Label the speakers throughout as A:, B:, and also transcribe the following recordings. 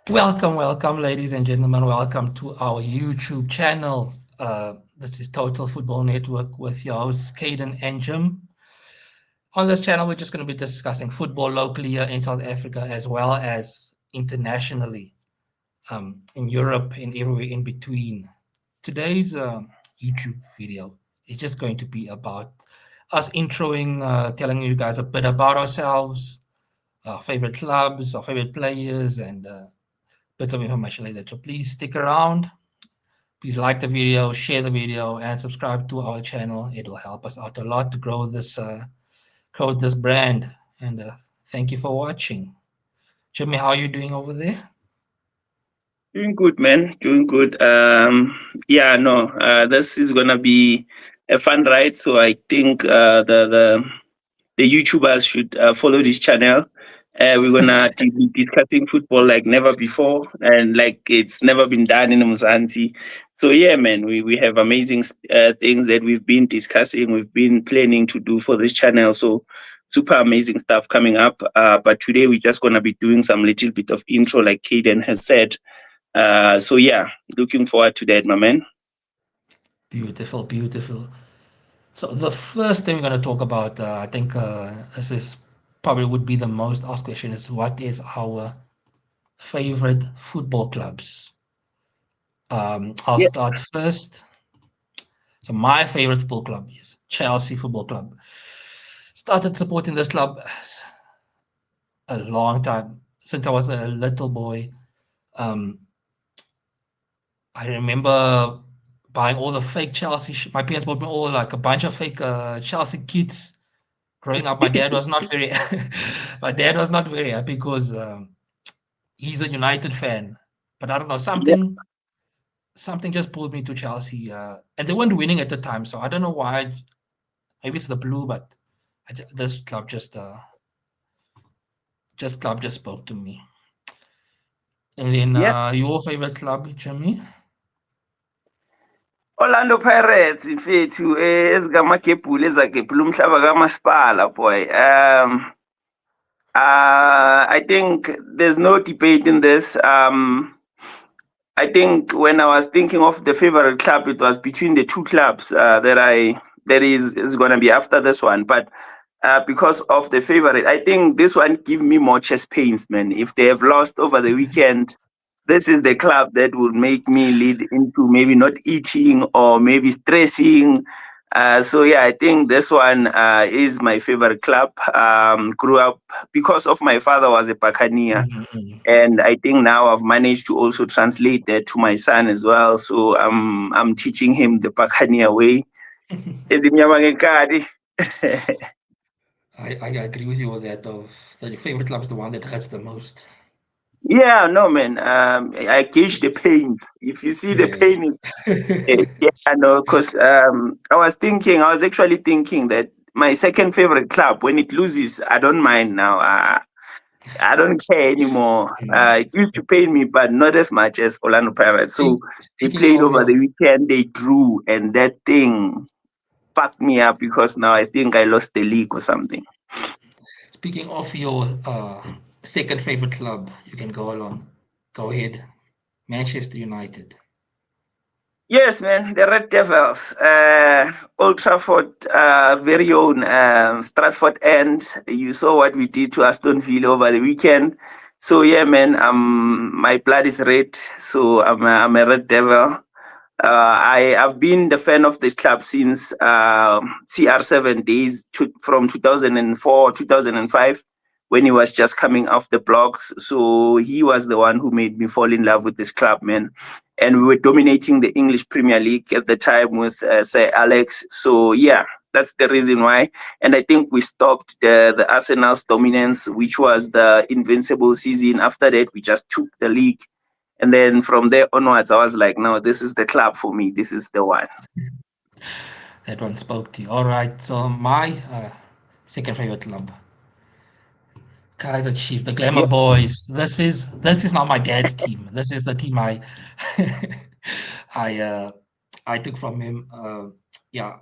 A: Welcome, ladies and gentlemen. Welcome to our YouTube channel. This is Total Football Network with your hosts, Caden and Jim. On this channel, we're just going to be discussing football locally here in South Africa as well as internationally, in Europe and everywhere in between. Today's YouTube video is just going to be about us introing, telling you guys a bit about ourselves, our favorite clubs, our favorite players, and bits of information like that. So please stick around. Please like the video, share the video, and subscribe to our channel. It will help us out a lot to grow this brand. And thank you for watching. Jimmy, how are you doing over there?
B: Doing good, man. Doing good. This is gonna be a fun ride. So I think the YouTubers should follow this channel. We're gonna be discussing football like never before, and like it's never been done in Mzansi. So yeah, man, we have amazing things that we've been discussing, we've been planning to do for this channel. So super amazing stuff coming up. But today we're just gonna be doing some little bit of intro, like Kaden has said. So yeah, looking forward to that, my man.
A: Beautiful, beautiful. So the first thing we're going to talk about, I think this is probably would be the most asked question is what is our favorite football clubs? I'll
B: Yeah.
A: start first. So my favorite football club is Chelsea Football Club. Started supporting this club a long time since I was a little boy. Um, I remember buying all the fake Chelsea. My parents bought me all like a bunch of fake Chelsea kits. Growing up, my dad was not very. My dad was not very happy because he's a United fan. But I don't know
B: Yeah.
A: something just pulled me to Chelsea, and they weren't winning at the time, so I don't know why. Maybe it's the blue, but this club just spoke to me. And then
B: Yeah.
A: your favorite club, Jimmy?
B: Orlando Pirates, mfethu ezikaMagebhula ezagebhula umhlaba kamasipala, boy. I think there's no debate in this. I think when I was thinking of the favorite club, it was between the two clubs that is gonna be after this one. But because of the favorite, I think this one give me more chest pains, man. If they have lost over the weekend, this is the club that would make me lead into maybe not eating or maybe stressing. So yeah, I think this one is my favorite club. Grew up because of my father was a Buccaneer,
A: Mhm.
B: and I think now I've managed to also translate that to my son as well. So I'm teaching him the Buccaneer way. Ezimnyama ngekati.
A: I agree with you on that. That your favorite club is the one that hurts the most.
B: Yeah, no, man. I gauge the pain. If you see the
A: Yes.
B: pain, yeah, no, because I was actually thinking that my second favorite club, when it loses, I don't mind now. I don't care anymore.
A: Mm.
B: It used to pain me, but not as much as Orlando Pirates. So they
A: Speaking
B: played
A: of
B: over
A: your
B: the weekend, they drew, and that thing fucked me up because now I think I lost the league or something.
A: speaking of your second favorite club, you can go along. Go ahead. Manchester United.
B: Yes, man, the Red Devils, Old Trafford, very own Stratford End. You saw what we did to Aston Villa over the weekend. So yeah, man, my blood is red. So I'm a Red Devil. I've been the fan of this club since CR7 days from 2004, 2005, when he was just coming off the blocks. So he was the one who made me fall in love with this club, man. And we were dominating the English Premier League at the time with Sir Alex. So yeah, that's the reason why. And I think we stopped the Arsenal's dominance, which was the invincible season. After that, we just took the league, and then from there onwards, I was like, no, this is the club for me. This is the one.
A: That one spoke to you. All right. So my second favorite club, Kaiser Chiefs, the Glamour
B: Yeah.
A: Boys. This is not my dad's team. This is the team I uh, I took from him. Yeah,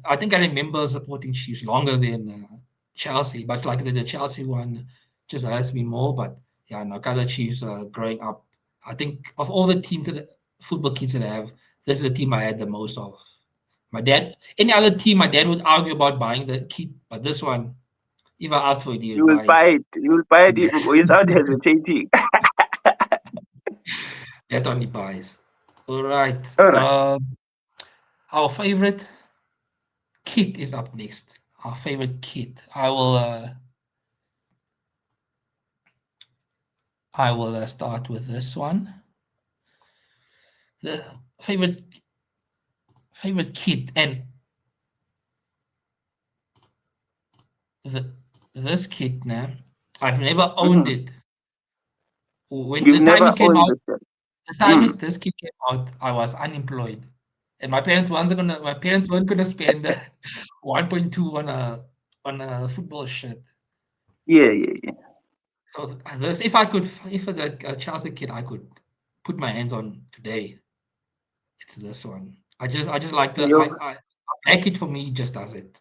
A: I think I remember supporting Chiefs longer than Chelsea, but it's like the Chelsea one just hurts me more. But Yeah, no, Kaizer Chiefs. Growing up, I think of all the teams that football kids that I have, this is the team I had the most of. My dad, any other team, my dad would argue about buying the kit, but this one, if I asked for it, he
B: You
A: would
B: will
A: buy
B: buy
A: it.
B: it. You will buy it
A: Yes,
B: without hesitating.
A: that only buys. All right.
B: All right.
A: Our favorite kit is up next. Our favorite kit. I will start with this one. The favorite kit, and the this kit now, I've never owned
B: Mm.
A: it. When
B: You've
A: the time
B: never
A: it came
B: owned
A: out,
B: the shirt.
A: the time
B: Mm.
A: it this kit came out, I was unemployed, and my parents weren't gonna spend 1.2 on a football shirt.
B: Yeah, yeah, yeah.
A: So this, if a Chelsea kid I could put my hands on today, it's this one. I just like
B: So
A: the I black kit for me just does it.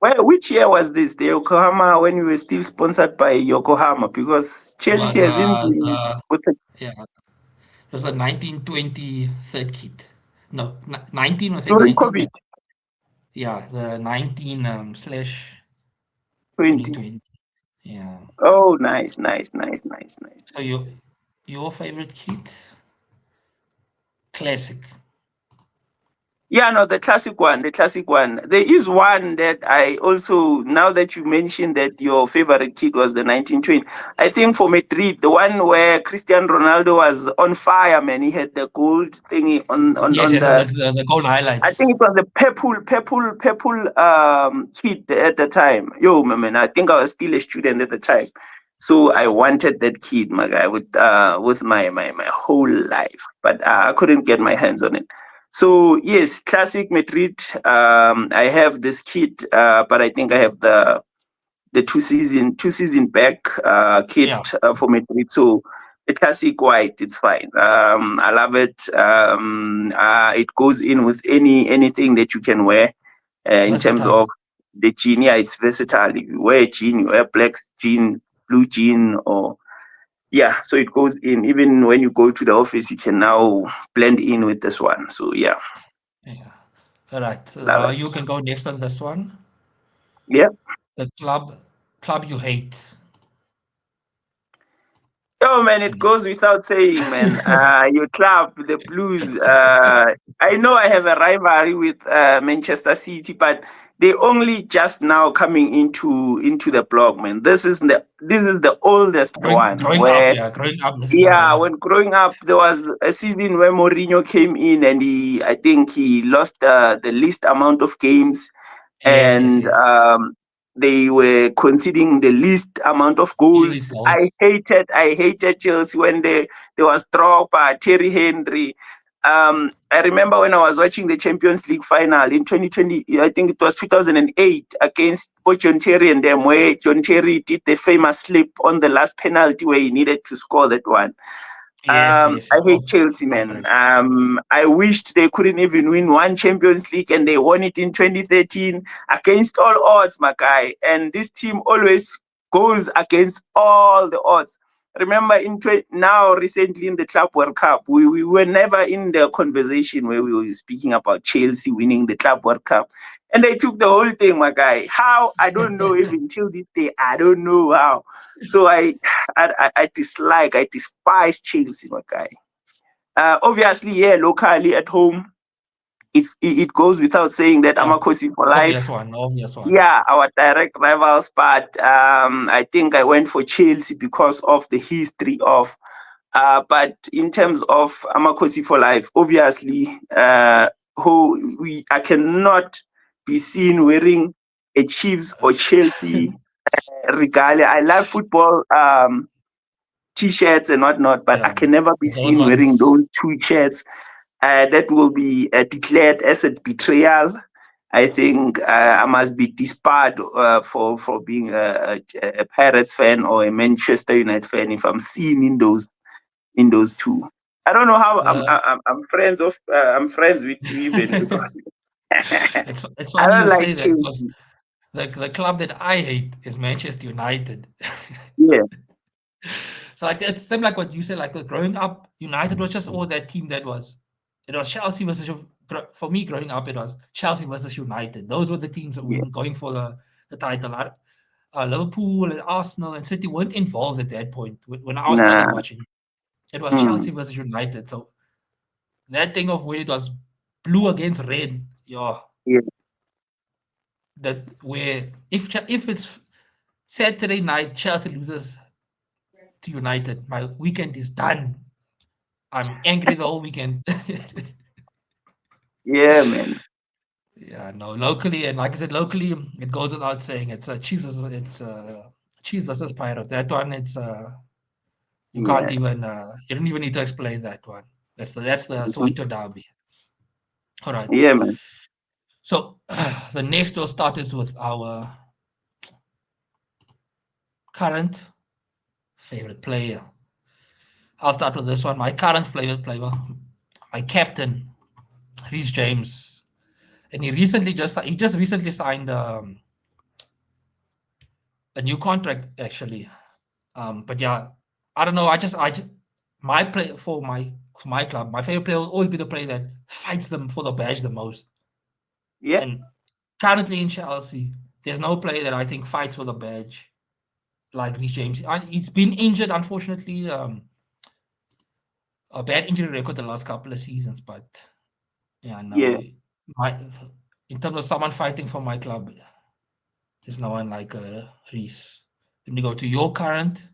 B: which year was this? The Yokohama, when you were still sponsored by Yokohama, because
A: It
B: Chelsea
A: was
B: hasn't been with the
A: yeah, it was a 1920 third kit. No, 19 was it
B: during
A: 19?
B: COVID
A: Yeah, the 19 slash
B: 20.
A: 2020. Yeah.
B: Oh, nice, nice, nice, nice, nice,
A: So
B: nice.
A: your favorite kit? Classic.
B: Yeah, no, the classic one, the classic one. There is one that I also, now that you mentioned that your favorite kid was the 1920, I think for Madrid, the one where Cristiano Ronaldo was on fire, man. He had the gold thingy
A: Yes,
B: on
A: yes, and
B: the,
A: the gold
B: I
A: highlights.
B: think it was the purple kid at the time. Yo, man, I think I was still a student at the time. So I wanted that kid, my guy, with my whole life, but I couldn't get my hands on it. So yes, classic Madrid. I have this kit, but I think I have the two season back kit
A: Yeah,
B: for Madrid. So the classic white, it's fine. I love it. It goes in with anything that you can wear in terms
A: versatile.
B: of the jean. Yeah, it's versatile. If you wear jean, you wear black jean, blue jean, or yeah. So it goes in. Even when you go to the office, you can now blend in with this one. So yeah,
A: Yeah. All right.
B: love
A: You
B: it.
A: can go next on this one.
B: Yeah.
A: The club you hate.
B: Oh man, it
A: And this.
B: goes without saying, man. Your club, the Blues. I know I have a rivalry with Manchester City, but they only just now coming into the block, man. This is the oldest one.
A: Growing up,
B: Where
A: yeah, growing up, this is the
B: yeah,
A: one.
B: when growing up, there was a season where Mourinho came in and I think he lost the least amount of games,
A: Yes, yes,
B: and
A: yes.
B: they were conceding the least amount of
A: Easy
B: goals. I
A: goals.
B: hated, I hated Chelsea when there was Drogba, Thierry Henry. I remember when I was watching the Champions League final in 2020, I think it was 2008 against both John Terry and them, where John Terry did the famous slip on the last penalty where he needed to score that one.
A: Yes, yes.
B: I hate
A: Oh,
B: Chelsea, man.
A: heartbreak.
B: I wished they couldn't even win one Champions League, and they won it in 2013 against all odds, my guy. And this team always goes against all the odds. Remember, now recently in the Club World Cup, we were never in the conversation where we were speaking about Chelsea winning the Club World Cup. And they took the whole thing, my guy. How? I don't know, even till this day. I don't know how. So I despise Chelsea, my guy. Obviously, yeah, locally at home, it goes without saying that
A: Yeah,
B: Amakosi for
A: obvious
B: life.
A: one, obvious one.
B: Yeah, our direct rivals, but I think I went for Chelsea because of the history of. But in terms of Amakosi for life, obviously, who I cannot be seen wearing a Chiefs or Chelsea regalia. I love football. T-shirts and whatnot, but I
A: Yeah,
B: can never be
A: those
B: seen wearing
A: ones.
B: those two shirts. That will be declared as a betrayal. I think I must be disbarred for being a Pirates fan or a Manchester United fan if I'm seen in those two. I don't know how
A: The
B: I'm friends with you even because
A: it's
B: I
A: funny
B: don't
A: you
B: like
A: say that because
B: Chelsea.
A: the club that I hate is Manchester United.
B: Yeah,
A: So like it's same like what you said, like growing up, United was just all that team that was it was Chelsea versus for me growing up, it was Chelsea versus United. Those were the teams that we
B: Yeah.
A: were going for the title. Liverpool and Arsenal and City weren't involved at that point when I started
B: Nah.
A: watching. It was Chelsea
B: Mm.
A: versus United. So that thing of when it was blue against red, yeah,
B: Yeah.
A: that where if it's Saturday night Chelsea loses to United, my weekend is done. I'm angry the whole weekend.
B: Yeah, man.
A: Yeah, no, locally, and like I said, locally, it goes without saying. It's Chiefs versus Pirates. That one, you can't
B: Yeah.
A: even you don't even need to explain that one. That's the
B: Mhm.
A: Soweto derby. All right.
B: Yeah, man.
A: So the next we'll start is with our current favorite player. I'll start with this one. My current favorite player, my captain, Reece James, and he just recently signed a new contract actually. But yeah, I don't know. I just my play for my club, my favorite player will always be the player that fights them for the badge the most.
B: Yeah.
A: And currently in Chelsea, there's no player that I think fights for the badge like Reece James. He's been injured, unfortunately. A bad injury record the last couple of seasons, but yeah, no.
B: Yeah.
A: My in terms of someone fighting for my club, there's no one like Reece. Let me go to your current,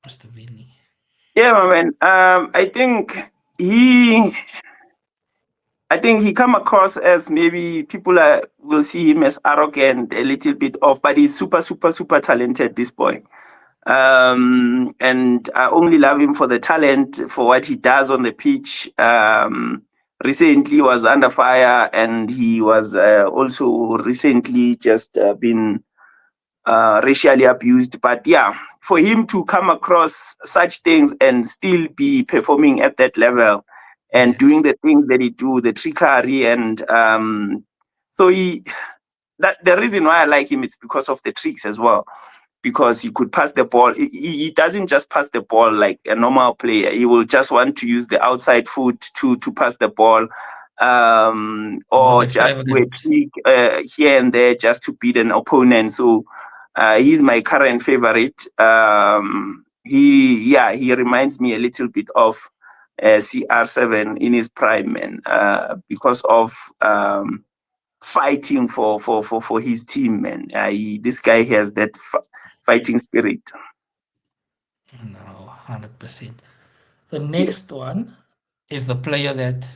A: Mr. Vinny.
B: Yeah, my man. He I think he come across as maybe will see him as arrogant, a little bit off, but he's super, super, super talented, this boy. And I only love him for the talent, for what he does on the pitch. Recently was under fire, and he was also recently just been racially abused. But yeah, for him to come across such things and still be performing at that level and
A: Yes.
B: doing the things that he do, the trickery, and so he that the reason why I like him is because of the tricks as well. Because he could pass the ball. He doesn't just pass the ball like a normal player. He will just want to use the outside foot to pass the ball,
A: Most
B: or just do a
A: extravagant.
B: trick here and there just to beat an opponent. So he's my current favorite. He reminds me a little bit of CR7 in his prime, man, because of fighting for his team, man. This guy has that fighting spirit.
A: No, 100%. The
B: Yeah.
A: next one is the player that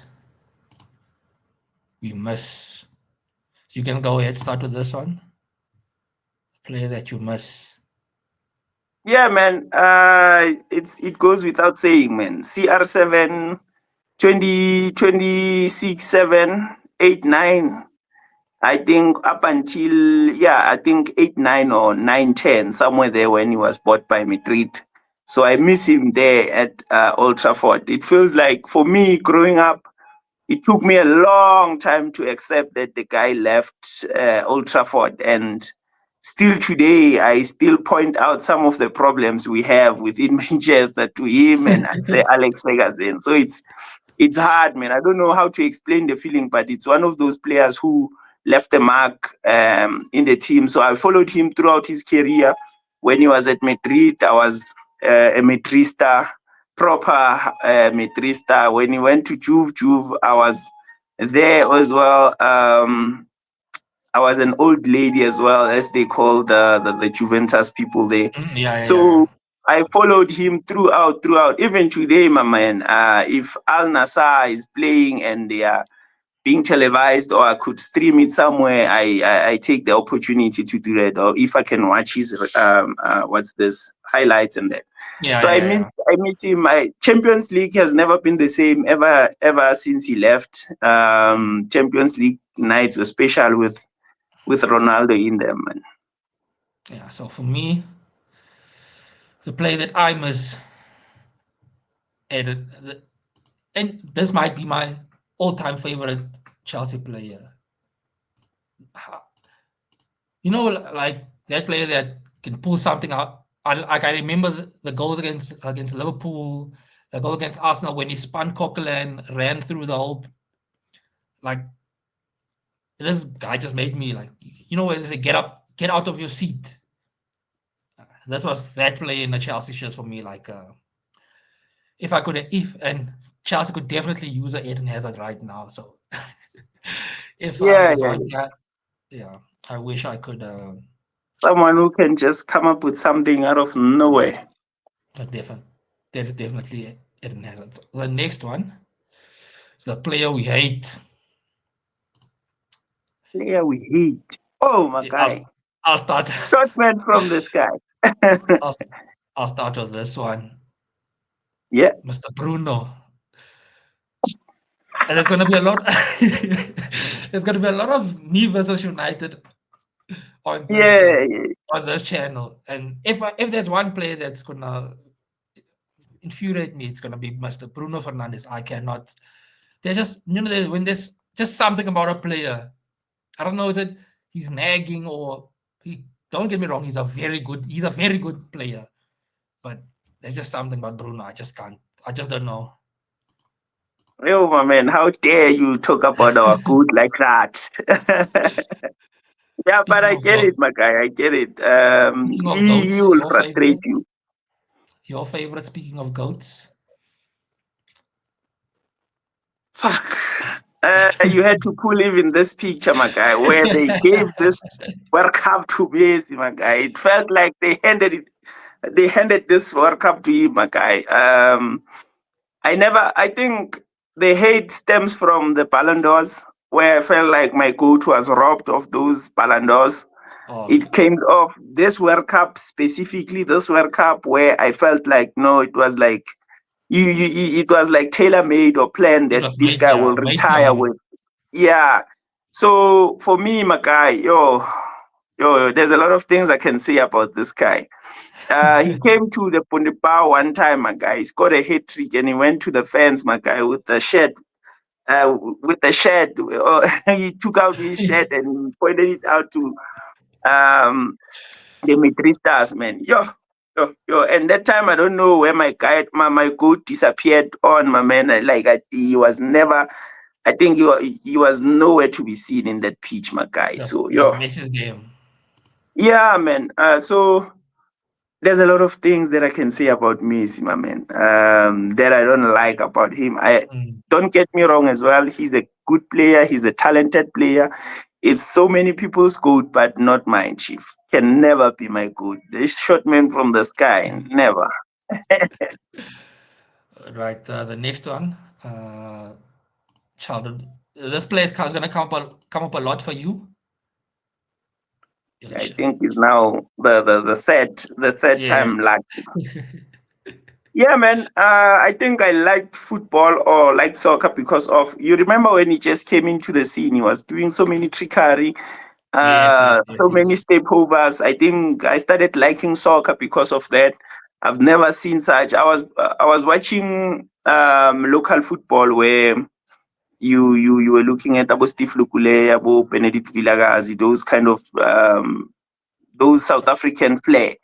A: we miss. So you can go ahead, start with this one. Player that you miss.
B: Yeah, man. It goes without saying, man. CR7, 2026, 7, 8, 9. I think up until, yeah, I think 8, 9 or 9, 10, somewhere there when he was bought by Madrid. So I miss him there at Old Trafford. It feels like for me growing up, it took me a long time to accept that the guy left Old Trafford. And still today, I still point out some of the problems we have within Manchester to him and I say Alex Ferguson. So it's hard, man. I don't know how to explain the feeling, but it's one of those players who left a mark in the team. So I followed him throughout his career. When he was at Madrid, I was a Madrista, proper Madrista. When he went to Juve, I was there as well. I was an old lady as well, as they call the Juventus people there.
A: Yeah, yeah, yeah.
B: So I followed him throughout. Even today, my man, if Al Nassr is playing and they are being televised, or I could stream it somewhere, I take the opportunity to do that. Or if I can watch his what's this highlights and that.
A: Yeah,
B: So
A: yeah, yeah.
B: I meet him. My Champions League has never been the same ever since he left. Champions League nights were special with Ronaldo in them, man.
A: Yeah. So for me, the player that I miss, and, and this might be my all-time favorite Chelsea player. You know, like that player that can pull something out. I remember the goals against Liverpool, the goal against Arsenal when he spun Coquelin, ran through the whole, like, this guy just made me like, when they say get up, get out of your seat. This was that play in the Chelsea shirt for me. Like, and Chelsea could definitely use an Eden Hazard right now. So if
B: Yeah,
A: there's
B: yeah,
A: one
B: yeah.
A: guy, yeah, I wish I could.
B: Someone who can just come up with something out of nowhere.
A: Yes, but that's definitely Eden Hazard. The next one is the player we hate.
B: Player we hate. Oh my
A: Yeah,
B: guy.
A: I'll start.
B: Short man from the sky.
A: I'll, I'll start with this one,
B: Yeah.
A: Mr. Bruno. And there's gonna be a lot. There's gonna be a lot of me versus United on this
B: Yeah.
A: channel. And if there's one player that's gonna infuriate me, it's gonna be Mr. Bruno Fernandes. I cannot. There's just when there's just something about a player. I don't know, is it he's nagging or he? Don't get me wrong. He's a very good player, but there's just something about Bruno. I just can't. I just don't know.
B: Oh my man, how dare you talk about our good like that? Yeah, but
A: Speaking
B: I
A: of
B: get it,
A: goat,
B: my guy. I get it.
A: speaking of
B: He
A: goats,
B: will frustrate you.
A: your favorite. Speaking of goats,
B: Fuck. You had to pull him in this picture, my guy, where they gave this World Cup to Messi, my guy. It felt like they handed this World Cup to him, my guy. I think the hate stems from the Ballon d'Ors, where I felt like my goat was robbed of those Ballon d'Ors.
A: oh,
B: It came off this World Cup, specifically this World Cup, where I felt like, no, it was like, it was like tailor made or planned
A: it
B: that
A: was
B: this guy will
A: made for
B: retire
A: him.
B: with. Yeah. So for me, my guy, there's a lot of things I can say about this guy. He came to the Pundipao one time, my guy. He scored a hat trick and he went to the fans, my guy, with the shirt. He took out his shirt and pointed it out to um, the Madridistas, man. Yo. And that time, I don't know where my goat disappeared on, my man. He was never. I think he was nowhere to be seen in that pitch, my guy. So
A: The Messi's game.
B: yeah, man. So there's a lot of things that I can say about Messi, my man. That I don't like about him. I
A: Mm.
B: Don't get me wrong as well. He's a good player. He's a talented player. It's so many people's goat, but not mine, chief. Can never be my goat. The short man from the sky, never.
A: Right. The next one, childhood. This place is going to come up a lot for you.
B: I think it's now the third
A: Yes.
B: time lucky. Yeah, man. I think I liked football or liked soccer because of, you remember when he just came into the scene, he was doing so many trickery,
A: Yes.
B: so many stepovers. I think I started liking soccer because of that. I've never seen such. I was watching local football where you were looking at Abo Steve Lukule, Abo Benedict Villagazi, those kind of those South African flair.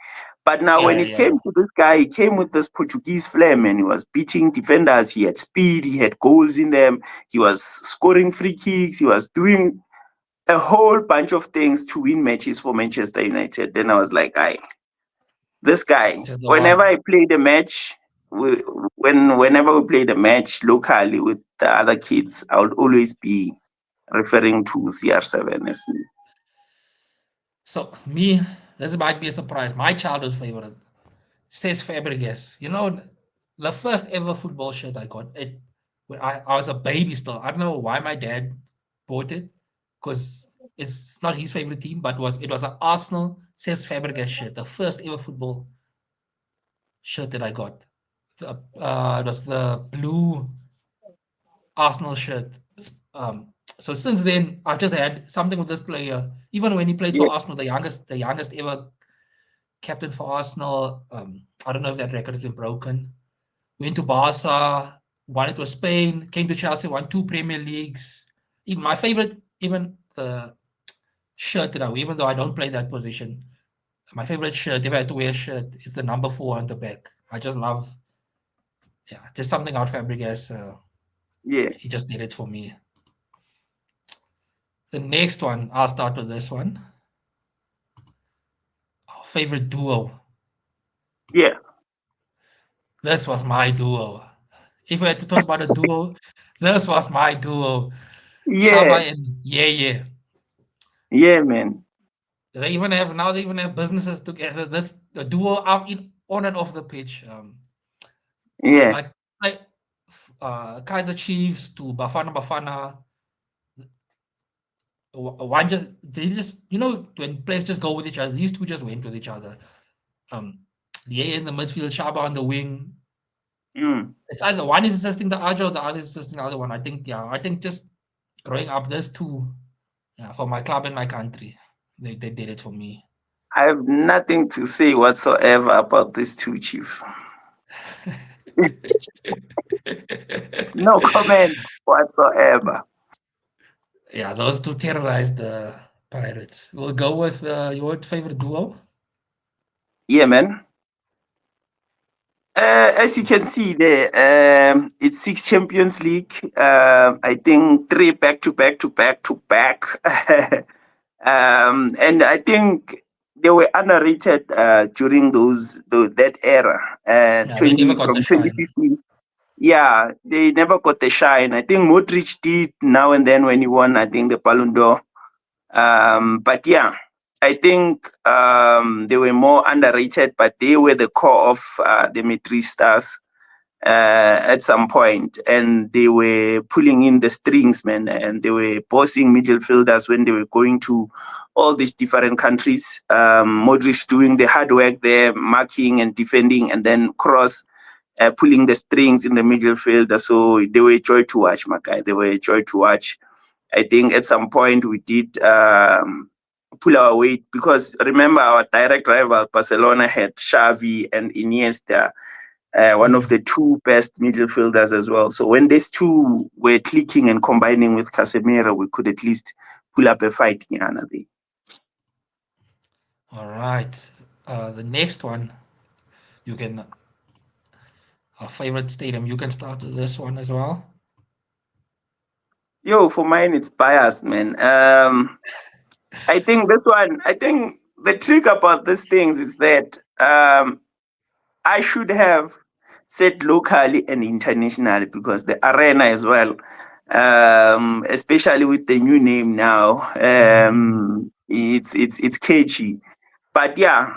B: But now, when it came to this guy, he came with this Portuguese flair, man. He was beating defenders. He had speed. He had goals in them. He was scoring free kicks. He was doing a whole bunch of things to win matches for Manchester United. Then I was like, this guy, whenever I played a match, whenever we played a match locally with the other kids, I would always be referring to CR7 as me.
A: So this might be a surprise. My childhood favorite, Cesc Fabregas. The first ever football shirt I got, when I was a baby still. I don't know why my dad bought it, because it's not his favorite team, but it was an Arsenal Cesc Fabregas shirt, the first ever football shirt that I got. It was the blue Arsenal shirt. So since then, I've just had something with this player. Even when he played for Arsenal, the youngest ever captain for Arsenal. I don't know if that record has been broken. Went to Barca, won it with Spain, came to Chelsea, won 2 Premier Leagues. Even my favorite, even the shirt that even though I don't play that position, my favorite shirt, if I had to wear a shirt, is the number 4 on the back. I just love, yeah, there's something about Fabregas.
B: Yeah.
A: He just did it for me. The next one, I'll start with this one. Our favorite duo.
B: Yeah.
A: This was my duo. If we had to talk about a duo, this was my duo.
B: Yeah.
A: Shaba and yeah.
B: Yeah, man.
A: They even have businesses together. This the duo out in on and off the pitch.
B: Yeah.
A: Like like Kaiser Chiefs to Bafana. One just they just when players just go with each other. These two just went with each other. Lie in the midfield, Shaba on the wing.
B: Mm.
A: It's either one is assisting the other or the other is assisting the other one. I think just growing up, there's two, yeah, for my club and my country. They did it for me.
B: I have nothing to say whatsoever about this two, Chief. No comment whatsoever.
A: Yeah, those two terrorized the Pirates. We'll go with your favorite duo.
B: Yeah, man. As you can see there, it's 6 Champions League. I think 3 back to back to back to back. And I think they were underrated during that era.
A: Yeah, they never
B: 20
A: got the
B: from
A: shine.
B: 2015. Yeah, they never got the shine. I think Modric did now and then when he won, I think, the Ballon d'Or. But yeah, I think they were more underrated, but they were the core of the Madrid stars at some point, and they were pulling in the strings, man, and they were bossing midfielders when they were going to all these different countries. Modric doing the hard work there, marking and defending, and then Cross pulling the strings in the midfield. So they were a joy to watch, my guy. They were a joy to watch. I think at some point we did pull our weight because remember our direct rival Barcelona had Xavi and Iniesta, one of the two best midfielders as well. So when these two were clicking and combining with Casemiro, we could at least pull up a fight.
A: All right. The next one, you can our favorite stadium. You can start with this one as well.
B: Yo, for mine it's biased, man. I think this one. I think the trick about these things is that I should have said locally and internationally because the arena as well, especially with the new name now, it's catchy. But yeah,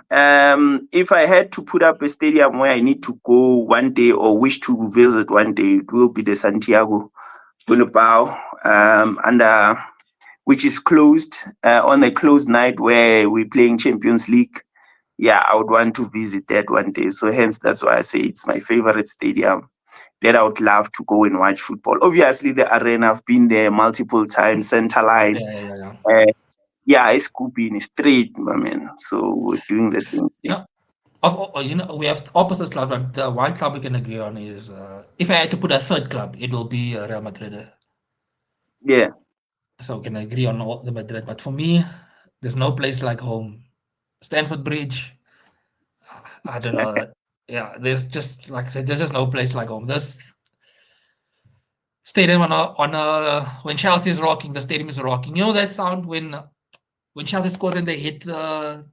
B: if I had to put up a stadium where I need to go one day or wish to visit one day, it will be the Santiago Bernabeu, which is closed on a closed night where we're playing Champions League. Yeah, I would want to visit that one day. So hence that's why I say it's my favorite stadium that I would love to go and watch football. Obviously, the arena, I've been there multiple times, center line.
A: Yeah.
B: Yeah, I scoop in straight, my man. So we're doing the thing.
A: We have opposite clubs, but the one club we can agree on is if I had to put a third club, it will be Real Madrid.
B: Yeah.
A: So we can agree on all the Madrid. But for me, there's no place like home. Stamford Bridge, I don't know that. Yeah, there's just like I said, there's just no place like home. This stadium when Chelsea is rocking, the stadium is rocking. You know that sound when Chelsea scores and they hit the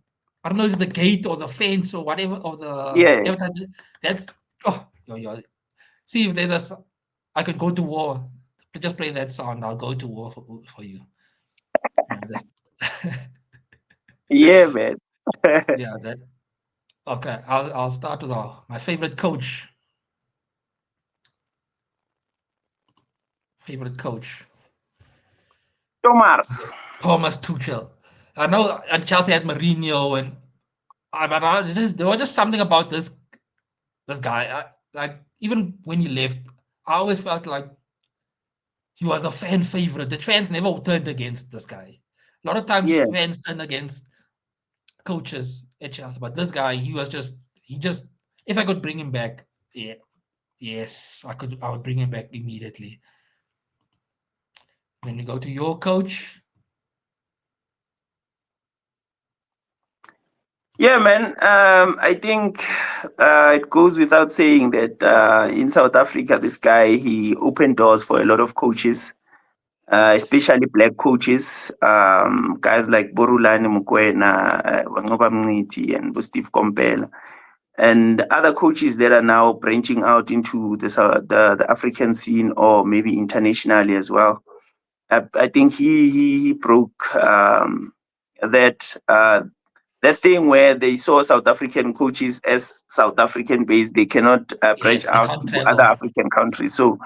A: I don't know, is it the gate or the fence or whatever of the
B: Yeah.
A: that's yo. See if there's I could go to war. Just play that sound. I'll go to war for you. Yeah, that's,
B: Yeah, man.
A: yeah. That okay. I'll start with my favorite coach. Favorite coach.
B: Thomas.
A: Thomas Tuchel. I know Chelsea had Mourinho there was just something about this guy. Like even when he left, I always felt like he was a fan favorite. The fans never turned against this guy. A lot of times
B: Yeah.
A: fans turn against coaches at Chelsea, but this guy, he just if I could bring him back, yeah, yes, I would bring him back immediately. Then we go to your coach.
B: Yeah, man. I think it goes without saying that in South Africa, this guy he opened doors for a lot of coaches, especially black coaches. Guys like Borulani Mukwena, Wangoba Mngiti, and Steve Kompela, and other coaches that are now branching out into the African scene or maybe internationally as well. I think he broke that. That thing where they saw South African coaches as South African based, they cannot branch
A: Yes, they
B: out
A: can't
B: to other
A: travel.
B: African countries. So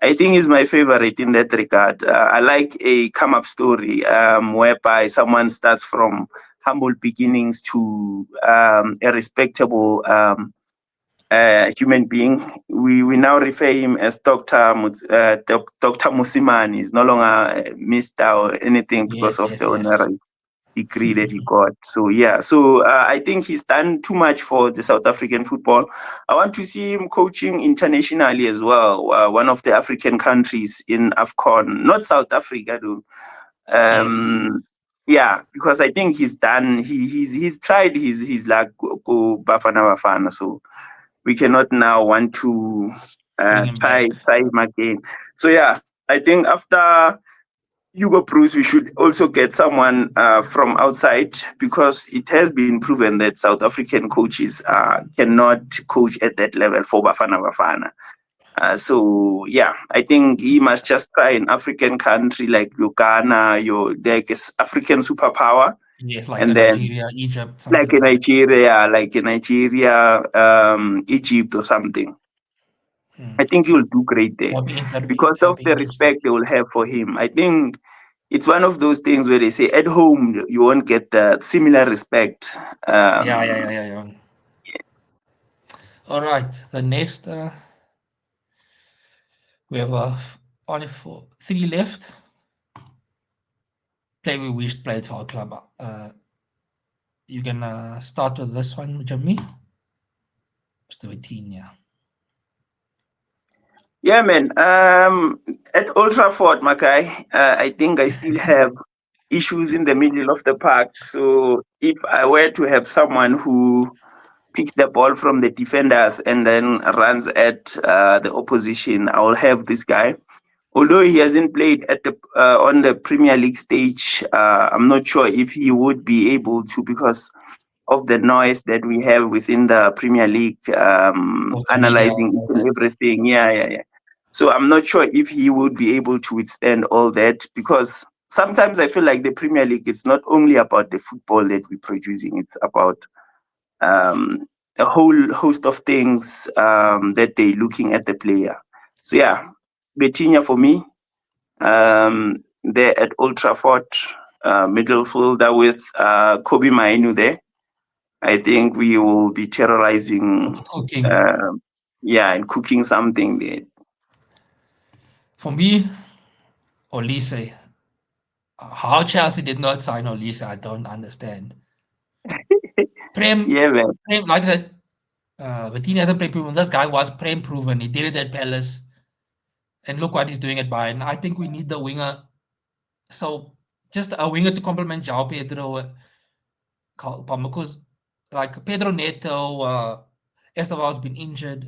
B: I think he's my favorite in that regard. I like a come up story whereby someone starts from humble beginnings to a respectable human being. We now refer him as Dr. Musimani. He's no longer Mr. or anything because
A: Yes,
B: of
A: yes,
B: the
A: yes.
B: honorary degree that he got. So yeah, so I think he's done too much for the South African football. I want to see him coaching internationally as well. One of the African countries in AFCON, not South Africa though.
A: Yes.
B: Yeah, because I think he's done. He's tried his luck go Bafana Bafana. So we cannot now want to
A: Bring him back.
B: try him again. So yeah, I think after Hugo Bruce, we should also get someone from outside because it has been proven that South African coaches cannot coach at that level for Bafana Bafana. So yeah, I think he must just try an African country like Ghana, your like African superpower,
A: Yes, like
B: and
A: a
B: then
A: Nigeria, Egypt, something like that.
B: Like in Nigeria, Egypt or something. I
A: Hmm.
B: think he will do great there because
A: That'll
B: of
A: be
B: the
A: interesting.
B: respect they will have for him. I think it's one of those things where they say at home you won't get the similar respect.
A: Yeah, yeah,
B: Um,
A: yeah, yeah, yeah. All right. The next, we have only three left. Play we wished played for our club. You can start with this one, Jimmy. Mr. Vitinha.
B: yeah, man. At Old Trafford, Makai, I think I still have issues in the middle of the park. So if I were to have someone who picks the ball from the defenders and then runs at the opposition, I will have this guy. Although he hasn't played at the on the Premier League stage, I'm not sure if he would be able to because of the noise that we have within the Premier League,
A: Of the media and
B: analyzing
A: all
B: each and
A: that.
B: everything. Yeah. So I'm not sure if he would be able to withstand all that because sometimes I feel like the Premier League it's not only about the football that we're producing; it's about a whole host of things that they're looking at the player. So yeah, Betinha for me, there at Old Trafford, middle fielder with Kobe Mainu there. I think we will be terrorizing,
A: Cooking.
B: um and cooking something there.
A: For me, Olise. How Chelsea did not sign Olise, I don't understand. Prem,
B: Yeah, man.
A: Prem, like I said, Vitinha hasn't Prem proven. This guy was Prem proven. He did it at Palace. And look what he's doing at Bayern. I think we need the winger. So just a winger to complement João Pedro, because like Pedro Neto, Esteval's been injured.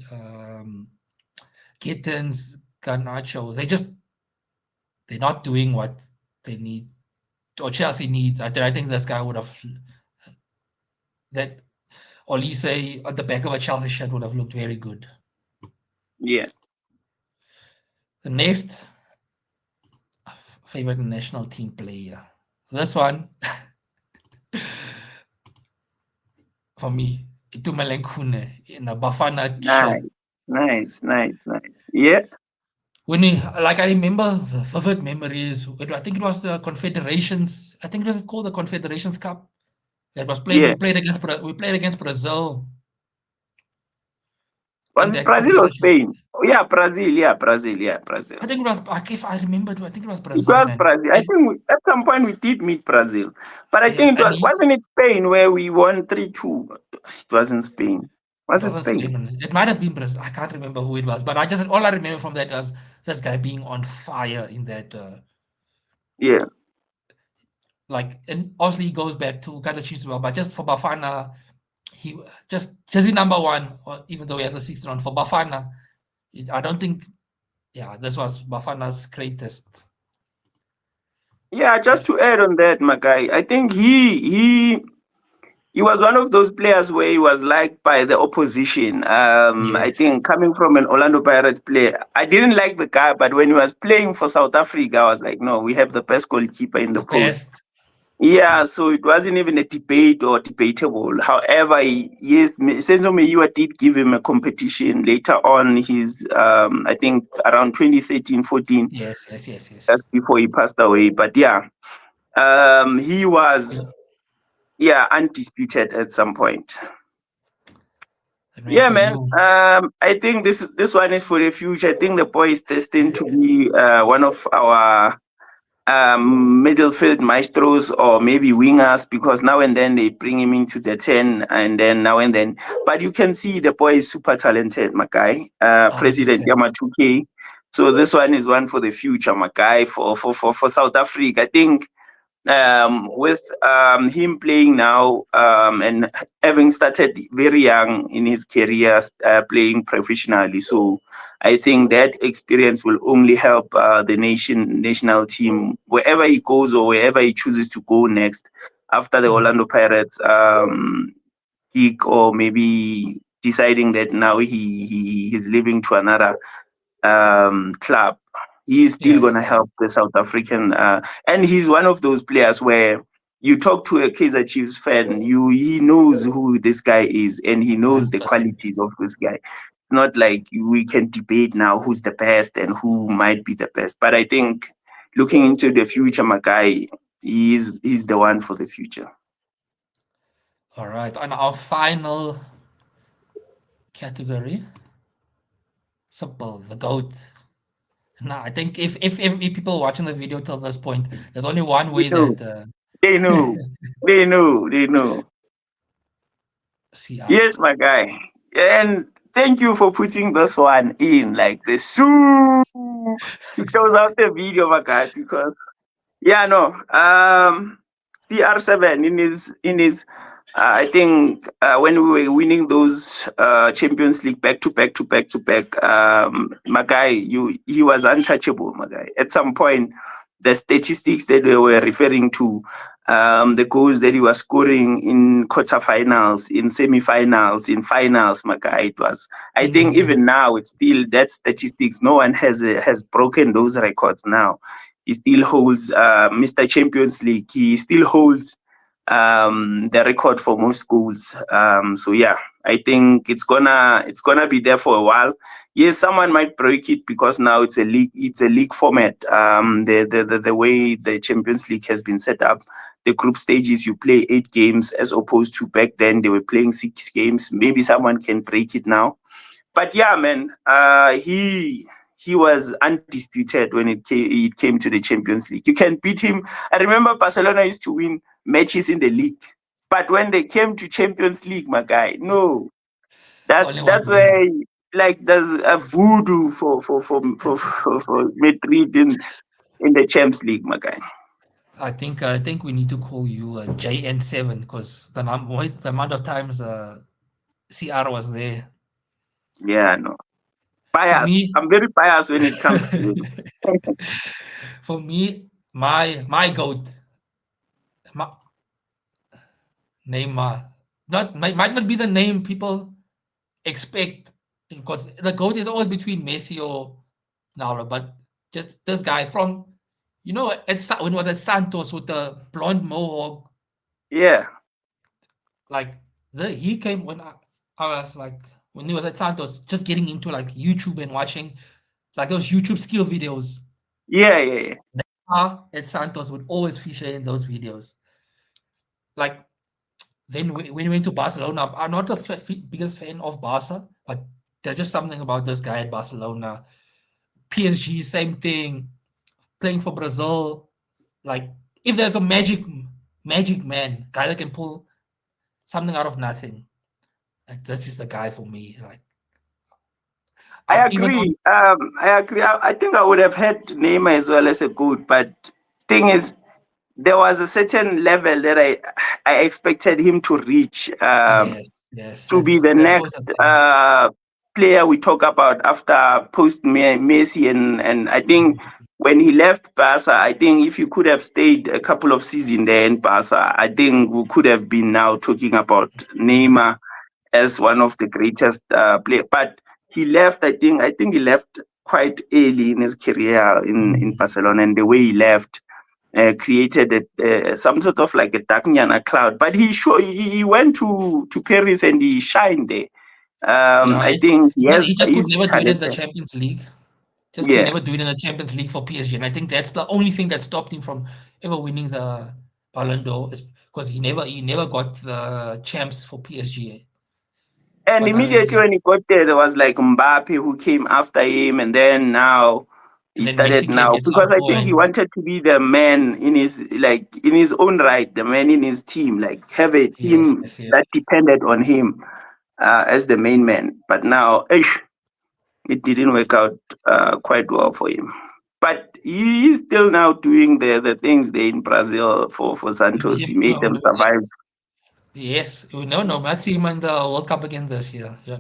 A: Gittins, Garnacho, they're not doing what they need or Chelsea needs. I think this guy would have that Olise at the back of a Chelsea shirt would have looked very good.
B: Yeah.
A: The next favorite national team player. This one for me, Itumeleng Khune in a Bafana shirt.
B: Nice. Yeah.
A: When we like I remember vivid memories. I think it was the Confederations. I think it was called the Confederations Cup. That was played.
B: Yeah.
A: We played against Brazil in
B: Was it
A: that
B: Brazil or
A: Confederations.
B: Spain? Oh, yeah, Brazil. Yeah, Brazil. Yeah, Brazil.
A: I think it was. If I remember, I think it was
B: It
A: Brazil,
B: was
A: man.
B: Brazil. I think at some point we did meet Brazil, but I
A: Yeah,
B: think it
A: and
B: was wasn't it Spain where we won 3-2. It wasn't Spain.
A: it
B: Was it
A: wasn't
B: Spain?
A: Spain. Man. It might have been Brazil. I can't remember who it was, but all I remember from that was this guy being on fire in that.
B: Yeah.
A: Like, and obviously he goes back to Kaizer Chiefs as well, but just for Bafana, he just jersey number 1, or even though he has a 16 on for Bafana, I don't think, yeah, this was Bafana's greatest.
B: Yeah, just to add on that, my guy, I think he was one of those players where he was liked by the opposition. I
A: Yes,
B: think coming from an Orlando Pirates player, I didn't like the guy, but when he was playing for South Africa, I was like, no, we have the best goalkeeper in the
A: the
B: post.
A: best.
B: Yeah, so it wasn't even a debate or debatable. However, yes, Senzo Meyiwa did give him a competition later on. His, I think around 2013-14,
A: Yes, yes, yes, yes.
B: just before he passed away. But yeah, he was undisputed at some point.
A: And then
B: Yeah,
A: for
B: man.
A: you,
B: I think this one is for the future. I think the boy is destined to be one of our midfield maestros or maybe wingers, because now and then they bring him into the 10 and then now and then. But you can see the boy is super talented, my guy. President
A: 100%.
B: Yama 2K. So this one is one for the future, my guy, for South Africa. I think with him playing now and having started very young in his career, playing professionally. So I think that experience will only help the national team wherever he goes or wherever he chooses to go next after the Orlando Pirates gig, or maybe deciding that now he's leaving to another club. He's
A: Yeah,
B: still going to
A: yeah,
B: help the South African, and he's one of those players where you talk to a Kaizer Chiefs fan, he knows who this guy is and he knows the
A: 100%.
B: qualities of this guy. Not like we can debate now who's the best and who might be the best, but I think looking into the future, my guy, he's the one for the future.
A: All right. On our final category, simple, the GOAT. Now, I think if people watching the video till this point, there's only one
B: They
A: way
B: know,
A: that
B: they know, they know.
A: CR.
B: Yes, my guy. And thank you for putting this one in, like the soo to close out the video, my guy, because yeah, no. CR7 I think when we were winning those Champions League back to back, my guy, he was untouchable, my guy. At some point, the statistics that they were referring to, the goals that he was scoring in quarterfinals, in semifinals, in finals, my guy, it was. I think even now it's still that statistics. No one has broken those records now. He still holds Mr. Champions League. He still holds the record for most goals. So yeah, I think it's gonna be there for a while. Yes, someone might break it because now it's a league. It's a league format. The way the Champions League has been set up, the group stages, you play 8 games as opposed to back then they were playing 6 games. Maybe someone can break it now. But yeah, man, he was undisputed when it came to the Champions League. You can beat him. I remember Barcelona used to win matches in the league, but when they came to Champions League, my guy, no,
A: It's only one
B: that's
A: winner.
B: where like there's a voodoo for Madrid in the Champions League, my guy.
A: I think we need to call you JN7 because the amount of times CR was there.
B: Yeah, no,
A: For
B: biased.
A: me,
B: I'm very biased when it comes to it.
A: for me, my GOAT, my, Neymar. Might not be the name people expect because the GOAT is always between Messi or Ronaldo, but just this guy from, when he was at Santos with the blonde mohawk,
B: Yeah,
A: like he came when I was like when he was at Santos, just getting into like YouTube and watching like those YouTube skill videos.
B: yeah.
A: At Santos would always feature in those videos. Like then when we went to Barcelona, I'm not the biggest fan of Barca, but there's just something about this guy at Barcelona. PSG, same thing. Playing for Brazil, like if there's a magic man, guy that can pull something out of nothing, like this is the guy for me. Like
B: I
A: even on
B: agree. I agree. I think I would have had Neymar as well as a good, but thing is, there was a certain level that I expected him to reach.
A: yes, Yes,
B: to be the
A: that's
B: next
A: always a thing.
B: player we talk about after post Messi, and I think
A: Mhm.
B: when he left Barca, I think if you could have stayed a couple of seasons there in Barca, I think we could have been now talking about Neymar as one of the greatest players. But he left. I think he left quite early in his career in
A: Mm.
B: Barcelona, and the way he left created some sort of like a dark cloud. But he went to Paris and he shined there.
A: Yeah,
B: I think
A: he just could
B: he's
A: never do it in the
B: talented.
A: Champions League. Just could
B: Yeah.
A: never do it in the Champions League for PSG, and I think that's the only thing that stopped him from ever winning the Ballon d'Or, is because he never got the champs for PSG.
B: And
A: But other than
B: immediately
A: that,
B: when he got there was like Mbappe who came after him, and then now
A: and
B: he
A: then
B: started
A: Messi came
B: now
A: at
B: because
A: some
B: I think he
A: point.
B: wanted to be the man in his own right, the man in his team, like have a
A: Yes,
B: team
A: yes, yes.
B: that depended on him as the main man. But now, it didn't work out quite well for him. But he's still now doing the things there in Brazil for Santos. He made them survive.
A: Yes, we no, no, let's see him in the World Cup again this year. Yeah.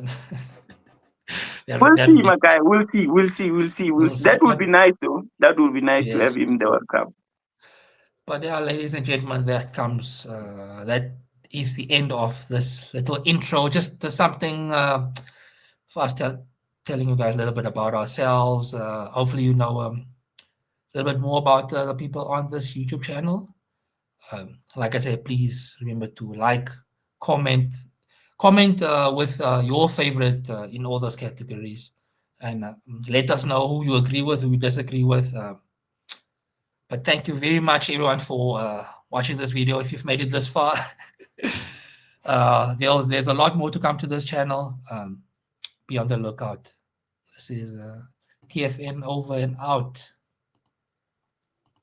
B: We'll
A: That'll
B: see,
A: be
B: my guy. We'll see. We'll see. We'll see. We'll
A: we'll
B: see.
A: see.
B: That would be nice, though. That would be nice to
A: Yes.
B: have him in the World Cup.
A: But yeah, ladies and gentlemen, that is the end of this little intro. Just something for us telling you guys a little bit about ourselves. Hopefully, you know a little bit more about the people on this YouTube channel. Like I said, please remember to like, comment, with your favorite in all those categories, and let us know who you agree with, who you disagree with. But thank you very much, everyone, for watching this video. If you've made it this far, there's a lot more to come to this channel. Be on the lookout. This is TFN over and out.